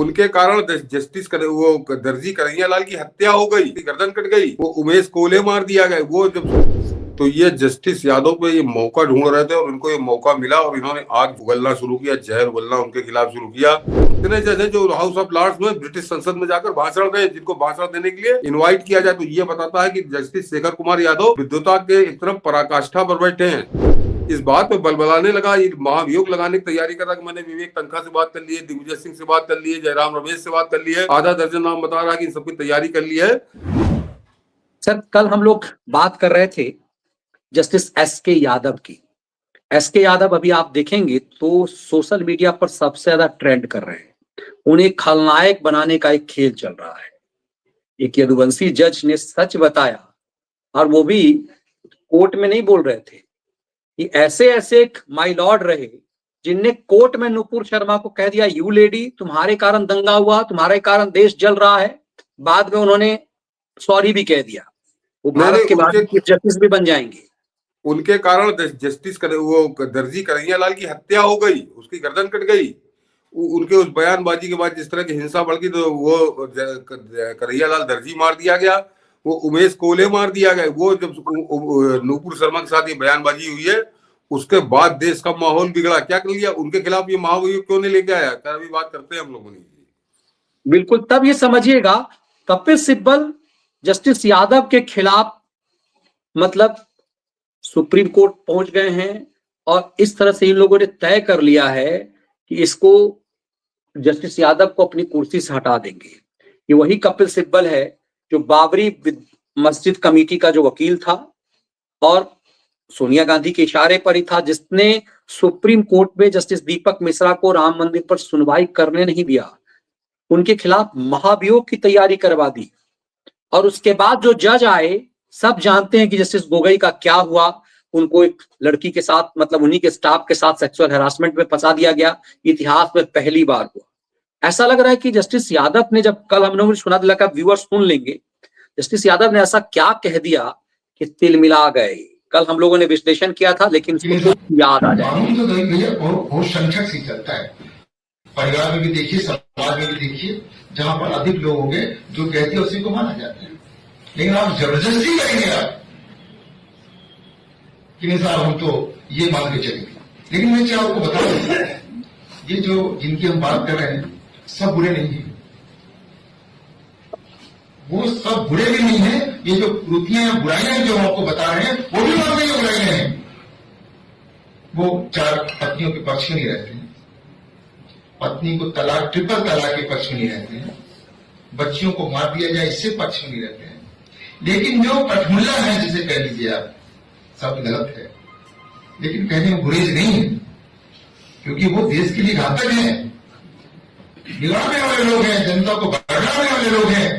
उनके कारण जस्टिस वो दर्जी कन्हैया लाल की हत्या हो गई, गर्दन कट गई, वो उमेश कोले मार दिया गया। वो जब तो ये जस्टिस यादव पे ये मौका ढूंढ रहे थे और इनको ये मौका मिला और इन्होंने आग उगलना शुरू किया, जहर उगलना उनके खिलाफ शुरू किया। इतने जज जो हाउस ऑफ लॉर्ड्स में ब्रिटिश संसद में जाकर भाषण दें, जिनको भाषण देने के लिए इनवाइट किया जाए, तो ये बताता है कि जस्टिस शेखर कुमार यादव विद्वता के एक तरफ पराकाष्ठा पर बैठे हैं। इस बात पे बलबलाने लगा, ये महाभियोग लगाने की तैयारी कर रहा कि मैंने विवेक तनखा से बात कर ली है, दिग्विजय सिंह से बात कर ली है, जयराम रमेश से बात कर ली है, आधा दर्जन नाम बता रहा है कि इन सबकी तैयारी कर ली है। सर, कल हम लोग बात कर रहे थे जस्टिस एसके यादव की। एसके यादव अभी आप देखेंगे तो सोशल मीडिया पर सबसे ज्यादा ट्रेंड कर रहे हैं। उन्हें खलनायक बनाने का एक खेल चल रहा है। एक यदुवंशी जज ने सच बताया, और वो भी कोर्ट में नहीं बोल रहे थे कि ऐसे ऐसे माय लॉर्ड रहे जिनने कोर्ट में नुपुर शर्मा को कह दिया, यू लेडी, तुम्हारे कारण दंगा हुआ, तुम्हारे कारण देश जल रहा है। बाद में उन्होंने सॉरी भी कह दिया। वो भारत के बाद चीफ जस्टिस भी बन जाएंगे। उनके कारण जस्टिस वो दर्जी कन्हैया लाल की हत्या हो गई, उसकी गर्दन कट गई। उनके उस बयानबाजी के बाद जिस तरह की हिंसा बढ़ गई, तो वो कन्हैया लाल दर्जी मार दिया गया, वो उमेश कोले मार दिया गया। वो जब नुपुर शर्मा के साथ ये बयानबाजी हुई है, उसके बाद देश का माहौल बिगड़ा। क्या कर लिया उनके खिलाफ, ये महाभियोग क्यों नहीं लेके आया? अभी बात करते हैं हम लोगों ने। बिल्कुल, तब ये समझिएगा कपिल सिब्बल जस्टिस यादव के खिलाफ मतलब सुप्रीम कोर्ट पहुंच गए हैं, और इस तरह से इन लोगों ने तय कर लिया है कि इसको जस्टिस यादव को अपनी कुर्सी से हटा देंगे। ये वही कपिल सिब्बल है जो बाबरी मस्जिद कमेटी का जो वकील था और सोनिया गांधी के इशारे पर ही था, जिसने सुप्रीम कोर्ट में जस्टिस दीपक मिश्रा को राम मंदिर पर सुनवाई करने नहीं दिया, उनके खिलाफ महाभियोग की तैयारी करवा दी। और उसके बाद जो जज आए, सब जानते हैं कि जस्टिस गोगोई का क्या हुआ। उनको एक लड़की के साथ, मतलब उन्हीं के स्टाफ के साथ सेक्सुअल हैरासमेंट में फंसा दिया गया। इतिहास में पहली बार हुआ। ऐसा लग रहा है कि जस्टिस यादव ने, जब कल हम लोगों ने सुना, दिला का व्यूअर सुन लेंगे, जस्टिस यादव ने ऐसा क्या कह दिया कि तिल मिला गए। कल हम लोगों ने विश्लेषण किया था, लेकिन याद आ जाए। बहुत संख्यक से चलता है, परिवार में भी देखिए, समाज में भी देखिए, जहां पर अधिक लोग होंगे जो कहते हैं उसी को माना जाता है। लेकिन आप जबरदस्ती करेंगे आप कि नहीं साहब हम तो ये मान के चलेंगे। लेकिन मैं क्या आपको बता दूं, ये जो जिनकी हम बात कर रहे हैं सब बुरे नहीं है, वो सब बुरे भी नहीं है। ये जो कृतियां या बुराइयां जो हम आपको बता रहे हैं वो भी मानने की बुराइयां हैं। वो 4 पत्नियों के पक्ष में नहीं रहते हैं, पत्नी को तलाक, ट्रिपल तलाक के पक्ष में नहीं रहते हैं, बच्चियों को मार दिया जाए इससे पक्ष में नहीं रहते हैं। लेकिन जो कठमुल्ला है, जिसे कह लीजिए आप, शब्द गलत है लेकिन कहने में गुरेज नहीं है, क्योंकि वो देश के लिए घातक है, बिगाड़ने वाले लोग हैं, जनता को बढ़ाने वाले लोग हैं,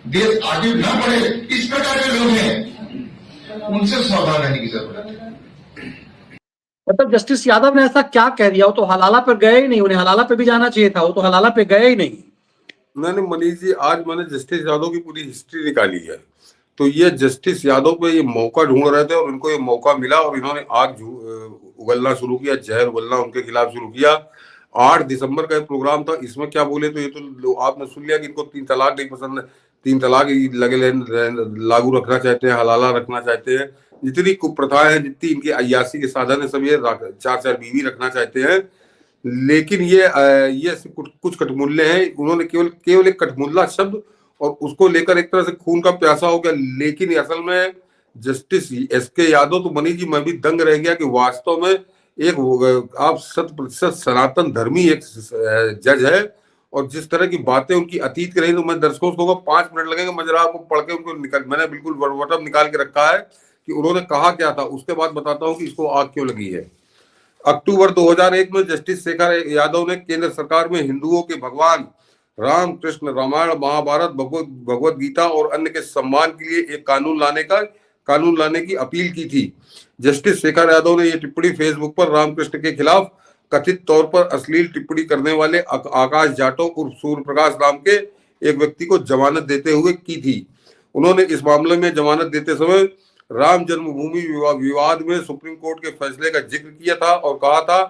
देश आगे ना बढ़े इस प्रकार के लोग हैं, उनसे सावधान रहने की जरूरत है। मतलब जस्टिस यादव ने ऐसा क्या कह दिया? वो तो हलाला पर गए ही नहीं, उन्हें हलाला पे भी जाना चाहिए था, वो तो हलाला पे गए ही नहीं। मैंने मनीष जी, आज मैंने जस्टिस यादव की पूरी हिस्ट्री निकाली है। तो ये जस्टिस यादव पे ये मौका ढूंढ रहे थे और इनको ये मौका मिला और इन्होंने आग उगलना शुरू किया, जहर उगलना उनके खिलाफ शुरू किया। 8 दिसंबर का एक प्रोग्राम था, इसमें क्या बोले, तो ये तो आपने सुन लिया कि इनको 3 तलाक नहीं पसंद है, 3 तलाक लगे लागू रखना चाहते हैं, हलाला रखना चाहते हैं। जितनी कुप्रथाएं हैं, जितनी इनकी अय्यासी के साधन है, सब ये 4-4 बीवी रखना चाहते हैं। लेकिन ये कुछ कठमुल्ले हैं। उन्होंने केवल एक कठमुल्ला शब्द और उसको लेकर एक तरह से खून का प्यासा हो गया। लेकिन असल में जस्टिस एसके यादव, तो मनीष जी मैं भी दंग रह गया कि वास्तव में एक आप 100% सनातन धर्मी एक जज है, और जिस तरह की बातें उनकी अतीत की रही, तो मैं दर्शकों को 5 मिनट लगेंगे, मैं जरा आपको पढ़ के उनको मैंने बिल्कुल वर्बटम निकाल के रखा है कि उन्होंने कहा क्या था। उसके बाद बताता हूँ कि इसको आग क्यों लगी है। अक्टूबर 2001 में जस्टिस शेखर यादव ने केंद्र सरकार में हिंदुओं के भगवान राम कृष्ण, रामायण, महाभारत, भगवत गीता और अन्य के सम्मान के लिए एक कानून लाने की अपील की थी। जस्टिस शेखर यादव ने यह टिप्पणी फेसबुक पर रामकृष्ण के खिलाफ कथित तौर पर अश्लील टिप्पणी करने वाले आकाश जाटव उर्फ सूर्य प्रकाश नाम के एक व्यक्ति को जमानत देते हुए की थी। उन्होंने इस मामले में जमानत देते समय राम जन्मभूमि विवाद में सुप्रीम कोर्ट के फैसले का जिक्र किया था और कहा था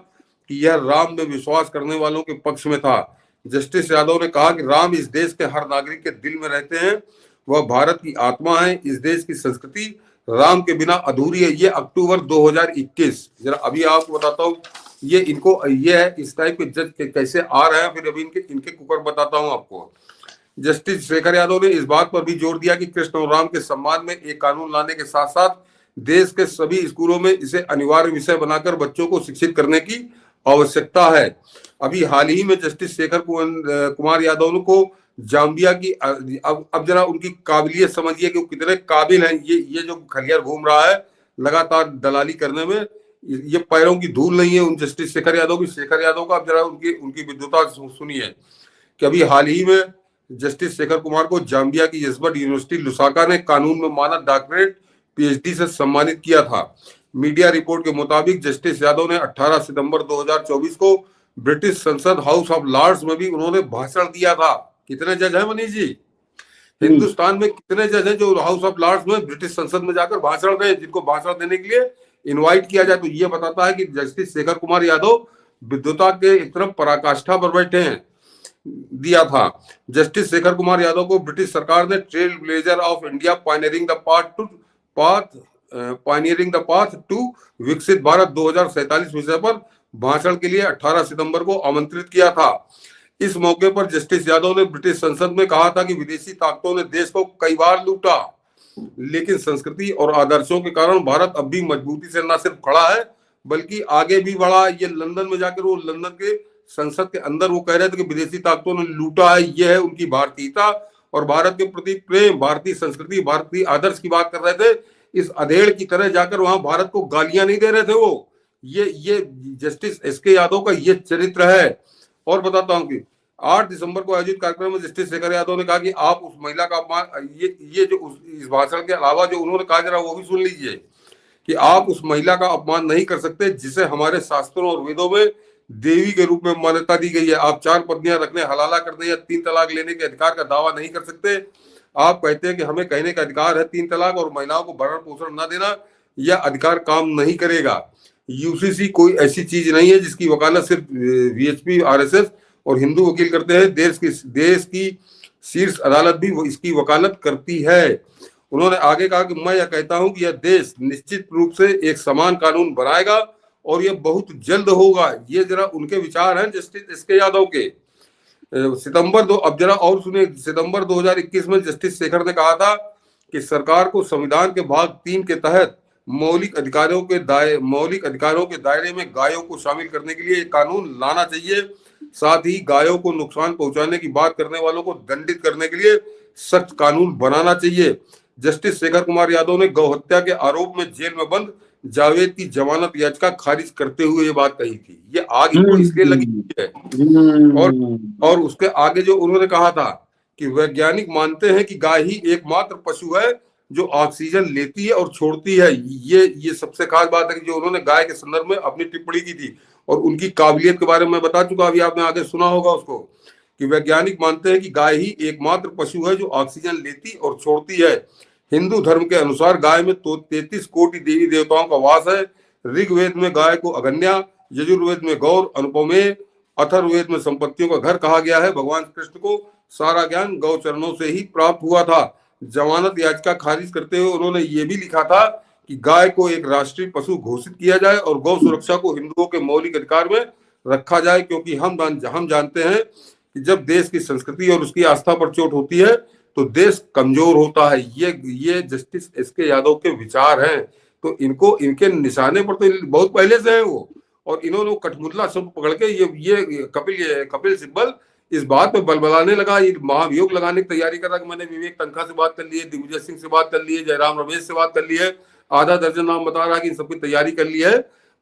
कि यह राम में विश्वास करने वालों के पक्ष में था। जस्टिस यादव ने कहा कि राम इस देश के हर नागरिक के दिल में रहते हैं, वह भारत की आत्मा है, इस देश की संस्कृति राम के बिना अधूरी है। ये अक्टूबर 2021, जरा अभी आपको बताता हूँ ये है इस टाइप के जज कैसे आ रहे हैं, फिर अभी इनके कुकर बताता हूँ आपको। जस्टिस शेखर यादव ने इस बात पर भी जोर दिया कि कृष्ण और राम के सम्मान में एक कानून लाने के साथ साथ देश के सभी स्कूलों में इसे अनिवार्य विषय बनाकर बच्चों को शिक्षित करने की आवश्यकता है। अभी हाल ही में जस्टिस शेखर कुमार यादव को जाम्बिया की अब जरा उनकी काबिलियत समझिए कि वो कितने काबिल हैं। ये जो खलियार घूम रहा है लगातार दलाली करने में, ये पैरों की धूल नहीं है उन जस्टिस शेखर यादव की। शेखर यादव का अब जरा उनकी विद्वता सुनिए कि अभी हाल ही में जस्टिस शेखर कुमार को जाम्बिया की यशबट यूनिवर्सिटी लुसाका ने कानून में मानद डॉक्टरेट पीएचडी से सम्मानित किया था। मीडिया रिपोर्ट के मुताबिक जस्टिस यादव ने 18 सितंबर 2024 को ब्रिटिश संसद हाउस ऑफ लॉर्ड्स में भी उन्होंने भाषण दिया था। कितने जज हैं मनीष जी? हिंदुस्तान में कितने जज हैं जो हाउस ऑफ लॉर्ड्स में ब्रिटिश संसद में जाकर भाषण दें, जिनको भाषण देने के लिए इनवाइट किया जाए? तो ये बताता है कि जस्टिस शेखर कुमार यादव विद्वता के एक तरफ पराकाष्ठा पर बैठे हैं। दिया था। जस्टिस शेखर कुमार यादव को ब्रिटिश सरकार ने trailblazer of India pioneering the path to Viksit Bharat 2047 विषय पर भाषण के लिए 18 सितंबर को आमंत्रित किया था। इस मौके पर जस्टिस यादव ने ब्रिटिश संसद में कहा था कि विदेशी ताकतों ने देश को कई बार लूटा, लेकिन संस्कृति और आदर्शों के कारण भारत अब भी मजबूती से न सिर्फ खड़ा है बल्कि आगे भी बढ़ा। ये लंदन में जाकर वो लंदन के संसद के अंदर वो कह रहे थे कि विदेशी ताकतों ने लूटा है। ये है उनकी भारतीयता और भारत के प्रति प्रेम, भारतीय संस्कृति, भारतीय आदर्श की बात कर रहे थे। इस अधेड़ की तरह जाकर वहां भारत को गालियां नहीं दे रहे थे वो। ये जस्टिस एसके यादव का ये चरित्र है। और बताता हूं कि 8 दिसंबर को आयोजित कार्यक्रम में जस्टिस शेखर यादव ने कहा कि आप उस महिला का अपमान, ये जो इस भाषण के अलावा जो उन्होंने कहा जरा वो भी सुन लीजिए कि आप उस महिला का अपमान नहीं कर सकते जिसे हमारे शास्त्रों और वेदों में देवी के रूप में मान्यता दी गई है। आप 4 पत्नियां रखने, हलाला करने या 3 तलाक लेने के अधिकार का दावा नहीं कर सकते। आप कहते हैं कि हमें कहने का अधिकार है 3 तलाक और महिलाओं को भरण पोषण न देना, यह अधिकार काम नहीं करेगा। यूसीसी कोई ऐसी चीज नहीं है जिसकी वकालत सिर्फ वीएचपी, आरएसएस और हिंदू वकील करते हैं। देश की शीर्ष अदालत भी इसकी वकालत करती है। उन्होंने आगे कहा कि मैं यह कहता हूं कि यह देश निश्चित रूप से एक समान कानून बनाएगा और यह बहुत जल्द होगा। ये जरा उनके विचार हैं जस्टिस एसके यादव के। अब जरा और सुनिए, सितंबर 2021 में जस्टिस शेखर ने कहा था कि सरकार को संविधान के भाग 3 के तहत मौलिक अधिकारों के दायरे में गायों को शामिल करने के लिए एक कानून लाना चाहिए। साथ ही गायों को नुकसान पहुंचाने की बात करने वालों को दंडित करने के लिए सख्त कानून बनाना चाहिए। जस्टिस शेखर कुमार यादव ने गौ हत्या के आरोप में जेल में बंद जावेद की जमानत याचिका खारिज करते हुए ये बात कही थी। ये आग इनको इसलिए लगी है। और उसके आगे जो उन्होंने कहा था कि वैज्ञानिक मानते हैं कि गाय ही एकमात्र पशु है जो ऑक्सीजन लेती है और छोड़ती है। ये सबसे खास बात है कि जो उन्होंने गाय के संदर्भ में अपनी टिप्पणी की थी और उनकी काबिलियत के बारे में मैं बता चुका, अभी आपने आगे सुना होगा उसको, कि वैज्ञानिक मानते हैं कि गाय ही एकमात्र पशु है जो ऑक्सीजन लेती और छोड़ती है। हिंदू धर्म के अनुसार गाय में तो 33 कोटि देवी देवताओं का वास है। ऋग्वेद में गाय को अगन्या, यजुर्वेद में गौर अनुपमेय, अथर्ववेद में संपत्तियों का घर कहा गया है। भगवान कृष्ण को सारा ज्ञान गौ चरणों से ही प्राप्त हुआ था। जमानत याचिका खारिज करते हुए उन्होंने ये भी लिखा था कि गाय को एक राष्ट्रीय पशु घोषित किया जाए और गौ सुरक्षा को हिंदुओं के मौलिक अधिकार में रखा जाए, क्योंकि हम जानते हैं कि जब देश की संस्कृति और उसकी आस्था पर चोट होती है तो देश कमजोर होता है। ये जस्टिस एसके यादव के विचार हैं। तो इनके निशाने पर तो बहुत पहले से है वो, और इन्होंने कठमुतला शब्द पकड़ के ये कपिल सिब्बल इस बात पे बलबलाने लगा, ये महाभियोग लगाने की तैयारी कर रहा कि मैंने विवेक तनखा से बात कर ली है, दिग्विजय सिंह से बात कर ली है, जयराम रमेश से बात कर ली है, आधा दर्जन नाम बता रहा है कि इन सबकी तैयारी कर ली है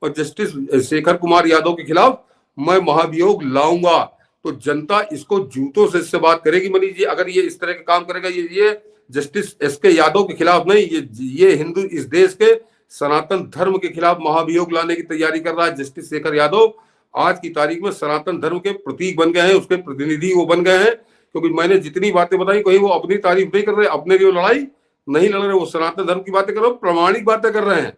और जस्टिस शेखर कुमार यादव के खिलाफ मैं महाभियोग लाऊंगा। तो जनता इसको जूतों से इससे बात करेगी मनीष जी, अगर ये इस तरह के काम करेगा। ये जस्टिस एसके यादव के खिलाफ नहीं, ये हिंदू इस देश के सनातन धर्म के खिलाफ महाभियोग लाने की तैयारी कर रहा है। जस्टिस शेखर यादव आज की तारीख में सनातन धर्म के प्रतीक बन गए हैं, उसके प्रतिनिधि वो बन गए हैं। क्योंकि मैंने जितनी बातें बताई, कहीं वो अपनी तारीफ नहीं कर रहे, अपने लिए लड़ाई नहीं लड़ रहे, वो सनातन धर्म की बातें कर रहे, प्रामाणिक बातें कर रहे हैं।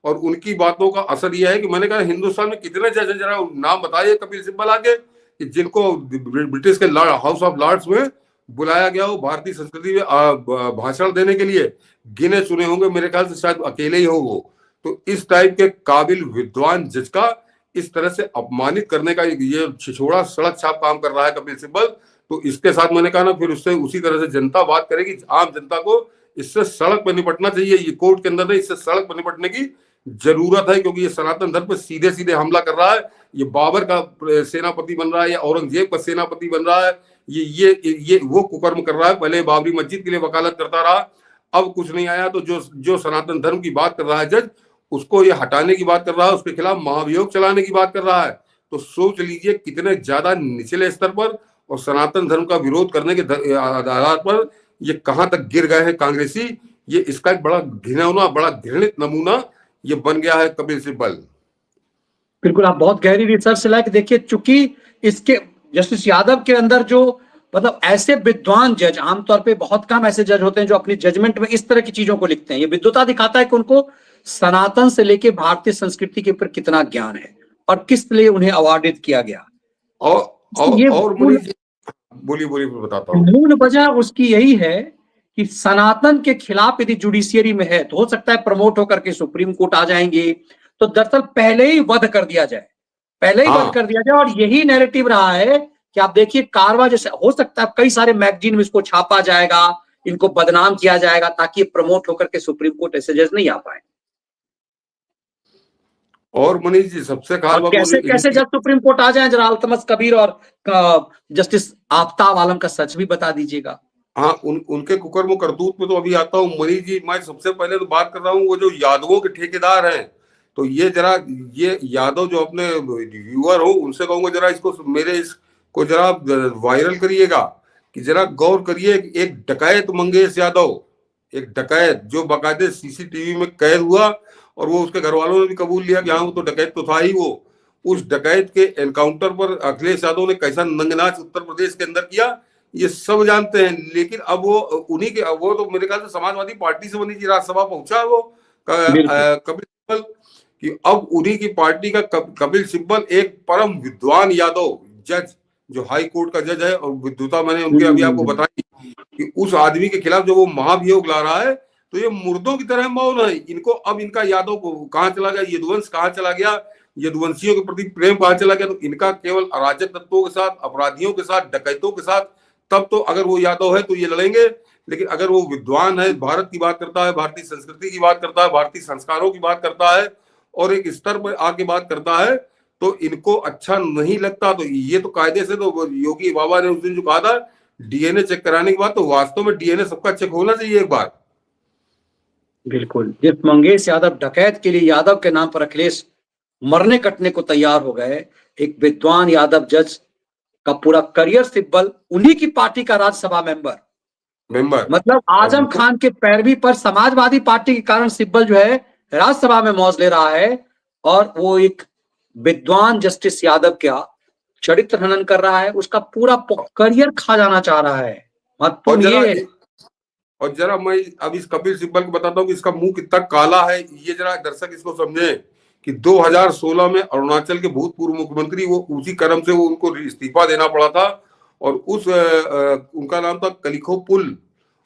और उनकी बातों का असर यह है कि मैंने कहा हिंदुस्तान में कितने जज, जरा नाम बताइए कपिल सिब्बल आके, कि जिनको ब्रिटिश के हाउस ऑफ लॉर्ड्स में बुलाया गया हो भारतीय संस्कृति में भाषण देने के लिए, गिने चुने होंगे, मेरे ख्याल से शायद अकेले ही हो वो। तो इस टाइप के काबिल विद्वान जज का इस तरह से अपमानित करने का ये छिछोड़ा सड़क छाप काम कर रहा है कपिल सिब्बल। तो इसके साथ मैंने कहा ना, फिर उससे उसी तरह से जनता बात करेगी, आम जनता को इससे सड़क पर निपटना चाहिए। ये कोर्ट के अंदर नहीं, इससे सड़क पर निपटने की जरूरत है, क्योंकि ये सनातन धर्म पर सीधे सीधे हमला कर रहा है। ये बाबर का सेनापति बन रहा है या औरंगजेब का सेनापति बन रहा है। ये वो कुकर्म कर रहा है। पहले बाबरी मस्जिद के लिए वकालत करता रहा, अब कुछ नहीं आया तो जो सनातन धर्म की बात कर रहा है जज, उसको ये हटाने की बात कर रहा है, उसके खिलाफ महाभियोग चलाने की बात कर रहा है। तो सोच लीजिए कितने ज्यादा निचले स्तर पर और सनातन धर्म का विरोध करने के आधार पर ये कहां तक गिर गए हैं कांग्रेसी। ये इसका एक बड़ा घिनौना, बड़ा घृणित नमूना ये बन गया है कपिल सिब्बल। बिल्कुल, आप बहुत गहरी रिसर्च से लाए कि देखिए, चूंकि इसके जस्टिस यादव के अंदर जो मतलब ऐसे विद्वान जज, आमतौर पे बहुत कम ऐसे जज होते हैं जो अपनी जजमेंट में इस तरह की चीजों को लिखते हैं। ये विद्वता दिखाता है कि उनको सनातन से लेके भारतीय संस्कृति के ऊपर कितना ज्ञान है और किस लिए उन्हें अवार्डित किया गया। और बोलिए बताता हूँ। मूल वजह उसकी यही है कि सनातन के खिलाफ यदि जुडिशियरी में है तो हो सकता है प्रमोट होकर के सुप्रीम कोर्ट आ जाएंगे, तो दरअसल पहले ही वध कर दिया जाए, वध कर दिया जाए। और यही नैरेटिव रहा है कि आप देखिए कारवा जैसे, हो सकता है कई सारे मैगजीन में इसको छापा जाएगा, इनको बदनाम किया जाएगा ताकि प्रमोट होकर के सुप्रीम कोर्ट ऐसे जज नहीं आ पाए। और मनीष जी सबसे कैसे जब सुप्रीम कोर्ट आ जाए, जरा अल्तमस कबीर और जस्टिस आफ्ताब आलम का सच भी बता दीजिएगा। हाँ, उनके कुकर्म करतूत में तो अभी आता हूँ मनीष जी। मैं सबसे पहले तो बात कर रहा हूँ वो जो यादवों के ठेकेदार हैं, तो ये यादव जो अपने व्यूअर हो उनसे कहूंगा जरा इसको जरा वायरल करिएगा कि जरा गौर करिए। एक डकैत मंगेश यादव, एक डकैत जो बाकायदे सीसीटीवी में कैद हुआ और वो उसके घर वालों ने भी कबूल लिया कि हाँ वो तो डकैत तो था ही वो। उस डकैत के एनकाउंटर पर अखिलेश यादव ने कैसा नंगनाच उत्तर प्रदेश के अंदर किया ये सब जानते हैं। लेकिन अब वो तो मेरे ख्याल से समाजवादी पार्टी से बनी थी, राज्यसभा पहुंचा वो कपिल सिब्बल कि अब उन्हीं की पार्टी का कपिल सिब्बल एक परम विद्वान यादव जज जो हाई कोर्ट का जज है, और विद्वता मैंने उनके अभी आपको बताई कि उस आदमी के खिलाफ जो वो महाभियोग ला रहा है, तो ये मुर्दों की तरह मौन है। इनको अब इनका यादव को कहाँ चला गया, यदुवंश कहाँ चला गया, यदुवंशियों के प्रति प्रेम कहाँ चला गया। तो इनका केवल अराजक तत्वों के साथ, अपराधियों के साथ, डकैतों के साथ, तब तो अगर वो यादव है तो ये लड़ेंगे। लेकिन अगर वो विद्वान है, भारत की बात करता है, भारतीय संस्कृति की बात करता है, भारतीय संस्कारों की बात करता है और एक स्तर पर आके बात करता है, तो इनको अच्छा नहीं लगता। तो ये तो कायदे से, तो योगी बाबा ने उस दिन जो कहा था डीएनए चेक कराने की बात, तो वास्तव में डीएनए सबका चेक होना चाहिए एक बार। बिल्कुल, जिस मंगेश यादव डकैत के लिए यादव के नाम पर अखिलेश मरने कटने को तैयार हो गए, एक विद्वान यादव जज का पूरा करियर सिब्बल, उन्हीं की पार्टी का राज्यसभा मेंबर मतलब आजम खान के पैरवी पर समाजवादी पार्टी के कारण सिब्बल जो है राज्यसभा में मौज ले रहा है, और वो एक विद्वान जस्टिस यादव का चरित्र हनन कर रहा है, उसका पूरा करियर खा जाना चाह रहा है। और जरा मैं अब इस कपिल सिब्बल को बताता हूँ कि इसका मुंह कितना काला है। ये जरा दर्शक इसको समझे कि 2016 में अरुणाचल के भूतपूर्व मुख्यमंत्री, वो उसी क्रम से वो उनको इस्तीफा देना पड़ा था, और उनका नाम था कलिखो पुल,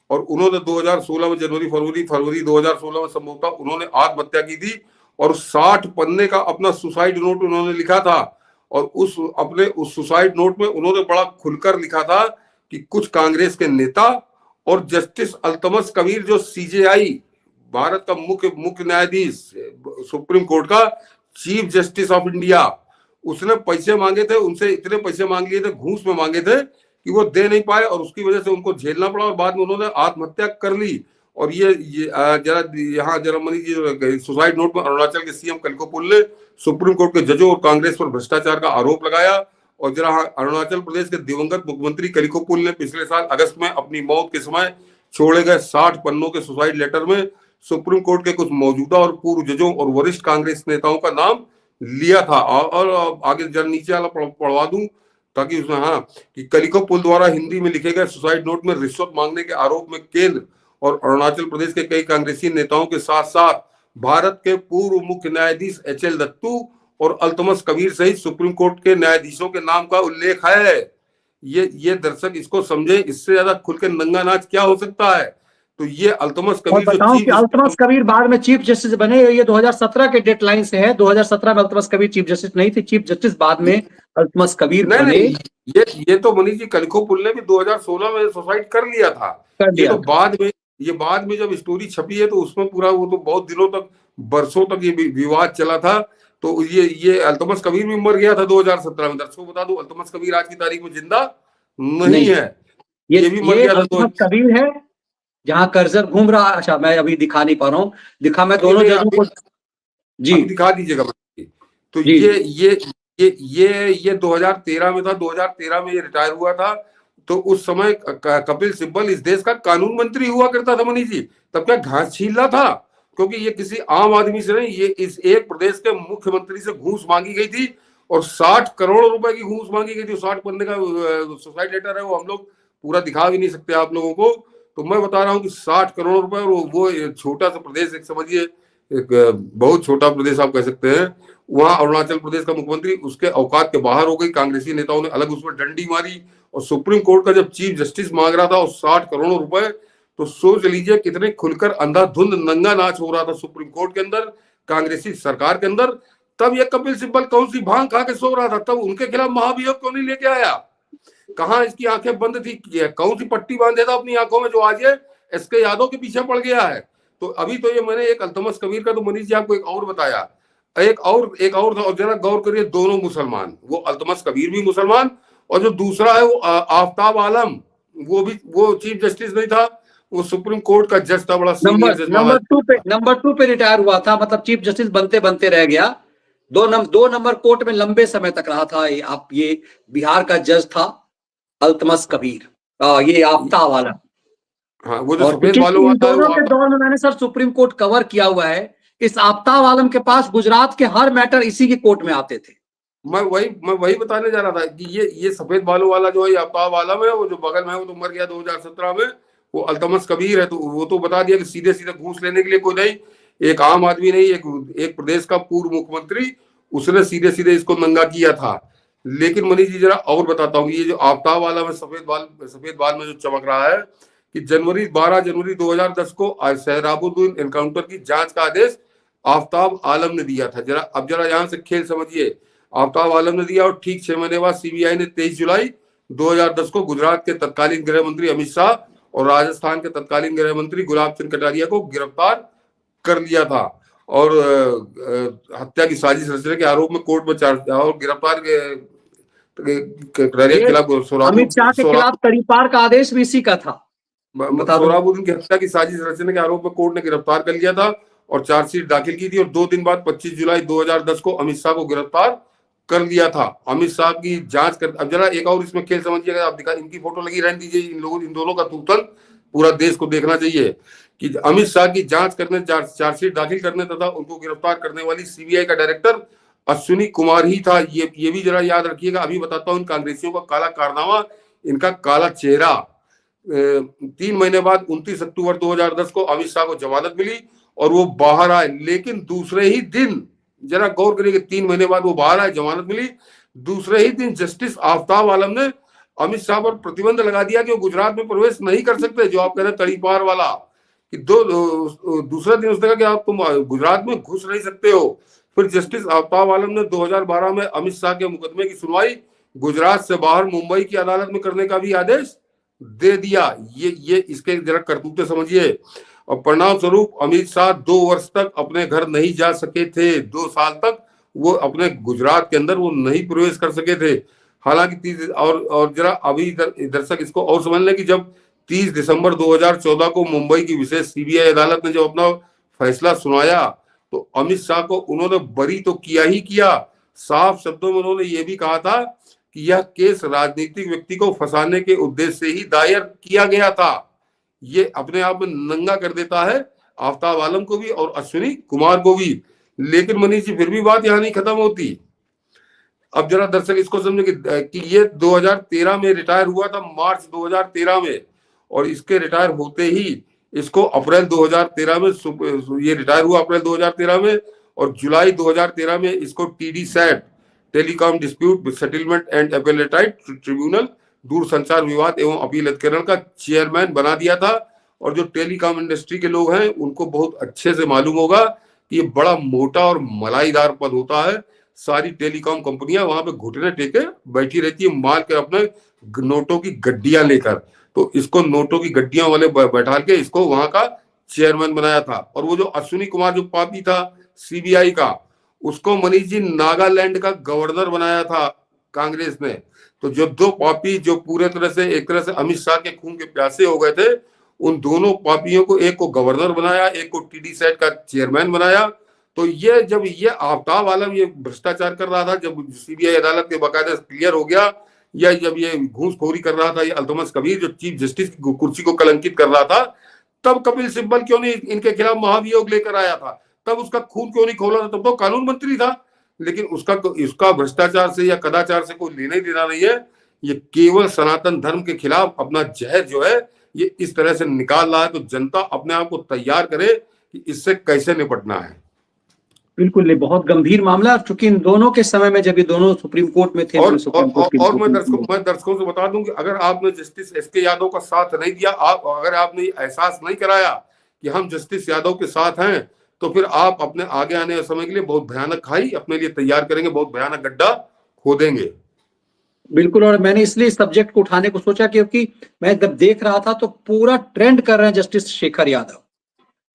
और उन्होंने 2016 में फरवरी 2016 में संभवतः उन्होंने आत्महत्या की थी, और 60 पन्ने का अपना सुसाइड नोट उन्होंने लिखा था। और उस सुसाइड नोट में उन्होंने बड़ा खुलकर लिखा था कि कुछ कांग्रेस के नेता और जस्टिस अल्तमस कबीर जो सीजेआई भारत का मुख्य न्यायाधीश सुप्रीम कोर्ट का चीफ जस्टिस ऑफ इंडिया, उसने पैसे मांगे थे, उनसे इतने पैसे मांग लिए थे, घूस में मांगे थे कि वो दे नहीं पाए, और उसकी वजह से उनको झेलना पड़ा, और बाद में उन्होंने आत्महत्या कर ली। और ये जरा मनी जी सुसाइड नोट में अरुणाचल के सीएम कलिखो पुल ने सुप्रीम कोर्ट के जजों और कांग्रेस पर भ्रष्टाचार का आरोप लगाया। और जरा अरुणाचल प्रदेश के दिवंगत मुख्यमंत्री कलिखो पुल ने पिछले साल अगस्त में अपनी मौत के समय छोड़े गए 60 पन्नों के सुसाइड लेटर में सुप्रीम कोर्ट के कुछ मौजूदा और पूर्व जजों और वरिष्ठ कांग्रेस नेताओं का नाम लिया था। और आगे जरा नीचे वाला पढ़वा दूं ताकि उसमें कि कलिखो पुल द्वारा हिंदी में लिखे गए सुसाइड नोट में रिश्वत मांगने के आरोप में केंद्र और अरुणाचल प्रदेश के कई कांग्रेसी नेताओं के साथ साथ भारत के पूर्व मुख्य न्यायाधीश HL दत्तू और अल्तमश कबीर सहित सुप्रीम कोर्ट के न्यायाधीशों के नाम का उल्लेख है। ये दर्शक इसको समझे, इससे ज्यादा खुल के नंगा नाच क्या हो सकता है। तो ये अल्तमश और कबीर जो बताऊं कि चीफ अल्तमश कबीर बाद में चीफ जस्टिस बने, ये 2017 के डेडलाइन से है। 2017 में अल्तमश कबीर चीफ जस्टिस नहीं थे, चीफ जस्टिस बाद में अल्तमश कबीर नहीं बने। नहीं, ये तो मनीष जी कलिखो पुल ने भी 2016 में सुसाइड कर लिया था। कर ये दिया तो था। बाद में जब स्टोरी छपी है तो उसमें पूरा वो तो बहुत दिनों तक, बरसों तक ये विवाद चला था। तो ये अल्तमश कबीर भी मर गया था 2017 में। दर्शकों बता दूं, अल्तमश कबीर आज की तारीख में जिंदा नहीं है। ये भी मर ये गया था अल्तमश कबीर है जहां कर्जर घूम रहा। अच्छा, मैं अभी दिखा नहीं पा रहा हूँ, दिखा मैं दोनों जजों को जी अभी दिखा दीजिएगा। तो जी ये 2013 में था। 2013 में ये रिटायर हुआ था। तो उस समय कपिल सिब्बल इस देश का कानून मंत्री हुआ करता था मनीष जी। तब क्या घास छील रहा था? क्योंकि ये किसी आम आदमी से नहीं, ये इस एक प्रदेश के मुख्यमंत्री से घूस मांगी गई थी और 60 करोड़ रुपए की घूस मांगी गई थी। 60 पन्ने का सुसाइड लेटर है, वो हम लोग पूरा दिखा भी नहीं सकते आप लोगों को। तो मैं बता रहा हूँ कि 60 करोड़ रुपए, और वो छोटा सा प्रदेश, एक समझिए एक बहुत छोटा प्रदेश आप कह सकते हैं, वहां अरुणाचल प्रदेश का मुख्यमंत्री उसके औकात के बाहर हो गई। कांग्रेसी नेताओं ने अलग उस पर डंडी मारी और सुप्रीम कोर्ट का जब चीफ जस्टिस मांग रहा था और 60 करोड़ रुपए, तो सोच लीजिए कितने खुलकर अंधाधुंध नंगा नाच हो रहा था सुप्रीम कोर्ट के अंदर, कांग्रेसी सरकार के अंदर। तब ये कपिल सिब्बल कौन सी भांग खा के सो रहा था? तब उनके खिलाफ महाभियोग क्यों नहीं लेके आया? कहाँ इसकी आंखें बंद थी? कौन सी पट्टी बांधे था अपनी आंखों में जो आज ये एसके यादव के पीछे पड़ गया है? तो अभी तो ये मैंने एक अल्तमश कबीर का तो मनीष जी आपको एक और बताया, एक और था। और जरा गौर करिए, दोनों मुसलमान, वो अल्तमश कबीर भी मुसलमान और जो दूसरा है वो आफ्ताब आलम, वो चीफ जस्टिस नहीं था, वो सुप्रीम कोर्ट का जज था, बड़ा सीनियर जज। नंबर टू पे रिटायर हुआ था, मतलब चीफ जस्टिस बनते बनते रह गया। दो नंबर कोर्ट में लंबे समय तक रहा था। ये बिहार का जज था अल्तमश कबीर, ये आफ्ताब आलम। हाँ, वो जो और सफेद बालों वाला है दोनों वो के दौर में मैंने सर सुप्रीम कोर्ट कवर किया हुआ है। इस आफ्ताब आलम के पास गुजरात के हर मैटर इसी की कोर्ट में आते थे। मैं वही बताने जा रहा था कि ये सफेद बालों वाला जो है आफ्ताब आलम है, वो जो बगल में है वो तो मर गया 2017 में। वो अल्तमश कबीर है। तो वो तो बता दिया कि सीधे सीधे घूस लेने के लिए कोई नहीं, एक आम आदमी नहीं, एक प्रदेश का पूर्व मुख्यमंत्री, उसने सीधे सीधे इसको नंगा किया था। लेकिन मनीष जी जरा और बताता हूँ, ये जो आफ्ताब आलम है, सफेद बाल में जो चमक रहा है, कि 12 जनवरी 2010 को सहराबुद्दीन एनकाउंटर की जांच का आदेश आफ्ताब आलम ने दिया था। जरा यहाँ से खेल समझिए। आफ्ताब आलम ने दिया और ठीक 6 महीने बाद सीबीआई ने 23 जुलाई 2010 को गुजरात के तत्कालीन गृह मंत्री अमित शाह और राजस्थान के तत्कालीन गृह मंत्री गुलाब चंद कटारिया को गिरफ्तार कर लिया था। और हत्या की साजिश रचने के आरोप में कोर्ट में चार्ज और गिरफ्तार कटारिया के खिलाफ अमित शाह के खिलाफ तड़ीपार का आदेश भी इसी का था। सोहराबुद्दीन की हत्या की साजिश रचने के आरोप में कोर्ट ने गिरफ्तार कर लिया था और चार्जशीट दाखिल की थी। और 2 दिन बाद 25 जुलाई 2010 को अमित शाह को गिरफ्तार कर लिया था। अमित शाह की जांच कर, अब जरा एक और इसमें खेल समझिएगा, आप दिखा, इनकी फोटो लगी रहने दीजिए, इन दोनों का तूतन पूरा देश को देखना चाहिए कि अमित शाह की जांच करने, चार्जशीट दाखिल करने तथा उनको गिरफ्तार करने वाली सीबीआई का डायरेक्टर अश्विनी कुमार ही था। ये भी जरा याद रखिएगा। अभी बताता हूँ इन कांग्रेसियों का काला कारनामा, इनका काला चेहरा। 3 महीने बाद 29 अक्टूबर 2010 को अमित शाह को जमानत मिली और वो बाहर आए। लेकिन दूसरे ही दिन, जरा गौर करिए, 3 महीने बाद वो बाहर आए, जमानत मिली, दूसरे ही दिन जस्टिस आफ्ताब आलम ने अमित शाह पर प्रतिबंध लगा दिया कि वो गुजरात में प्रवेश नहीं कर सकते, जो आप कह रहे हैं तड़ीपार वाला, कि दूसरा दिन उसने कहा कि आप तुम गुजरात में घुस नहीं सकते हो। फिर जस्टिस आफ्ताब आलम ने 2012 में अमित शाह के मुकदमे की सुनवाई गुजरात से बाहर मुंबई की अदालत में करने का भी आदेश दे दिया। ये इसके जरा करतूते समझिए। और परिणाम स्वरूप अमित शाह 2 वर्ष तक अपने घर नहीं जा सके थे। 2 साल तक वो अपने गुजरात के अंदर वो नहीं प्रवेश कर सके थे। हालांकि और जरा अभी दर्शक इसको और समझ लें कि जब 30 दिसंबर 2014 को मुंबई की विशेष सीबीआई अदालत ने जब अपना फैसला सुनाया तो अमित शाह को उन्होंने बरी तो किया ही किया, साफ शब्दों में उन्होंने ये भी कहा था कि यह केस राजनीतिक व्यक्ति को फंसाने के उद्देश्य से ही दायर किया गया था। ये अपने आप में नंगा कर देता है आफ्ताब आलम को भी और अश्विनी कुमार को भी। लेकिन मनीष जी फिर भी बात यहाँ नहीं खत्म होती। अब जरा दर्शक इसको समझे कि ये 2013 में रिटायर हुआ था, मार्च 2013 में, और इसके रिटायर होते ही इसको अप्रैल 2013 में ये रिटायर हुआ अप्रैल 2013 में, और जुलाई 2013 में इसको TD SAT, telecom dispute settlement and appellate tribunal, दूरसंचार विवाद एवं अपील अधिकरण का चेयरमैन बना दिया था। और जो टेलीकॉम इंडस्ट्री के लोग हैं उनको बहुत अच्छे से मालूम होगा कि ये बड़ा मोटा और मलाईदार पद होता है। सारी टेलीकॉम कंपनियां वहां पे घुटने टेके बैठी रहती है माल के अपने नोटों की गड्डियां लेकर। तो इसको नोटों की गड्डियां वाले बैठा के इसको वहां का चेयरमैन बनाया था। और वो जो अश्विनी कुमार जो पापी था सीबीआई का, उसको मनीष जी नागालैंड का गवर्नर बनाया था कांग्रेस ने। तो जो दो पापी जो पूरे तरह से एक तरह से अमित शाह के खून के प्यासे हो गए थे, उन दोनों पापियों को, एक को गवर्नर बनाया, एक को टीडी सैट का चेयरमैन बनाया। तो ये जब ये आफ्ताब आलम ये भ्रष्टाचार कर रहा था, जब सीबीआई अदालत के बाकायदा क्लियर हो गया, या जब ये घूसखोरी कर रहा था, ये अल्तमस कबीर जो चीफ जस्टिस की कुर्सी को कलंकित कर रहा था, तब कपिल सिब्बल क्यों नहीं इनके खिलाफ महाभियोग लेकर आया था? तब उसका खून क्यों नहीं खोला था? तब तो कानून मंत्री था। लेकिन उसका भ्रष्टाचार से या कदाचार से कोई लेना ही देना नहीं है। ये केवल सनातन धर्म के खिलाफ अपना जहर जो है ये इस तरह से निकाल रहा है। तो जनता अपने आप को तैयार करे कि इससे कैसे निपटना है। बिल्कुल, ये बहुत गंभीर मामला है, चूंकि इन दोनों के समय में जब ये दोनों सुप्रीम कोर्ट में थे और मैं दर्शकों से बता दूं कि अगर आपने जस्टिस एसके यादव का साथ नहीं दिया, अगर आपने एहसास नहीं कराया कि हम जस्टिस यादव के साथ हैं, तो फिर आप अपने आगे आने वाले समय के लिए बहुत भयानक खाई अपने लिए तैयार करेंगे, बहुत भयानक गड्ढा खोदेंगे। बिल्कुल, और मैंने इसलिए इस सब्जेक्ट को उठाने को सोचा क्योंकि मैं जब देख रहा था तो पूरा ट्रेंड कर रहे हैं जस्टिस शेखर यादव,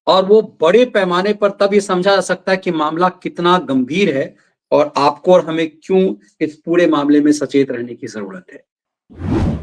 और वो बड़े पैमाने पर तब ये समझा जा सकता है कि मामला कितना गंभीर है और आपको और हमें क्यों इस पूरे मामले में सचेत रहने की जरूरत है।